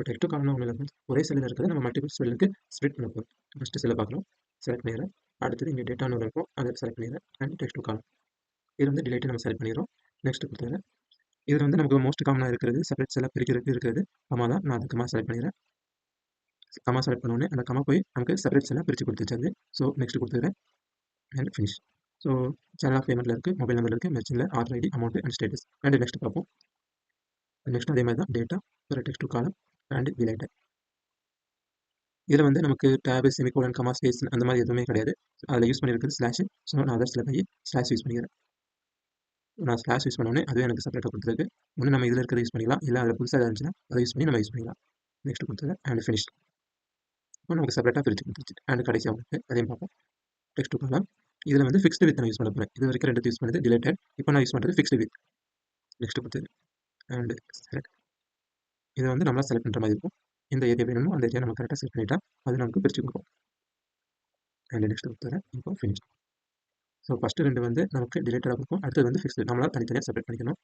இப்போ text to காலம்னா ஒன்றும் இல்லை. ஒரே செல்லில் இருக்கிறத நம்ம மல்டிபிள் செல்லுக்கு ஸ்ப்ளிட் பண்ண போகிறோம். ஃபஸ்ட்டு செல்லை பார்க்குறோம், செலக்ட் பண்ணிடுறேன். அடுத்தது இங்கே டேட்டான்னு ஒரு இருக்கும், அதை செலக்ட் பண்ணிடுறேன். அண்ட் டெக்ஸ்ட் டு காலம் இது வந்து டிலேட்டு நம்ம செலக்ட் பண்ணிடுறோம். நெக்ஸ்ட் கொடுத்துறேன். இதில் வந்து நமக்கு மோஸ்ட் காமனாக இருக்கிறது செப்பரேட் செல்லாக பிரிக்கிறதுக்கு இருக்கிறது கமா தான். நான் அது கமா செலக்ட் பண்ணிடுறேன். கமா செலக்ட் பண்ணோடனே அந்த கமா போய் நமக்கு செப்பரேட் செல்லாக பிரித்து கொடுத்துச்சு. ஸோ நெக்ஸ்ட் கொடுத்துக்கிறேன் and finish. So channel of பேமெண்ட்டில் இருக்குது, மொபைல் நம்பர் இருக்குது, மெர்ச்சனில் order ID, amount and status. And next பார்ப்போம். நெக்ஸ்ட் அதே மாதிரி தான் டேட்டா ஒரு text to column and deleted. இதில் வந்து நமக்கு டேபு, செமிகோலன், கமா, ஸ்பேஸ் அந்த மாதிரி எதுவுமே கிடையாது. அதில் யூஸ் பண்ணியிருக்கிறது ஸ்லாஷ். ஸோ நான் அதர்ஸில் போய் ஸ்லாஷ் யூஸ் பண்ணிக்கிறேன். நான் ஸ்லாஷ் யூஸ் பண்ணோன்னே அதுவே எனக்கு செப்பரேட்டாக கொடுத்துருக்கு. ஒன்று நம்ம இதில் இருக்கிறத யூஸ் பண்ணிக்கலாம், இல்லை அதில் புதுசாக இருந்துச்சுன்னா அதை யூஸ் பண்ணி நம்ம யூஸ் பண்ணிக்கலாம். நெக்ஸ்ட் கொடுத்துருக்கேன் அண்ட் ஃபினிஷ். இப்போ நமக்கு செப்பரேட்டாக பிரித்து கொடுத்துருச்சு. அண்ட் கடைசி அவங்களுக்கு அதையும் பார்ப்போம். டெக்ஸ்ட் டு காலம் இதில் வந்து ஃபிக்ஸ்டு வித் நான் யூஸ் பண்ண போகிறேன். இது வரைக்கும் ரெண்டு யூஸ் பண்ணது டிலேட்டட். இப்போ நான் யூஸ் பண்ணுறது ஃபிக்ஸ்டு வித். நெக்ஸ்ட் கொடுத்துரு அண்ட் செலக்ட். இதை வந்து நம்மளாக செலக்ட் பண்ணுற மாதிரி இருக்கும். இந்த ஏரியா வேணுமோ அந்த ஏரியா நம்ம கரெக்டாக செலக்ட் பண்ணிட்டா அது நமக்கு பிரித்து கொடுக்கும். அண்ட் நெக்ஸ்ட் கொடுத்துறேன். இப்போ ஃபினிஷ். ஸோ ஃபஸ்ட்டு ரெண்டு வந்து நமக்கு டிலேட்டடாக இருக்கும், அடுத்தது வந்து ஃபிக்ஸ்டு. நம்மளால் தனித்தனியாக செப்பரேட் பண்ணிக்கணும்.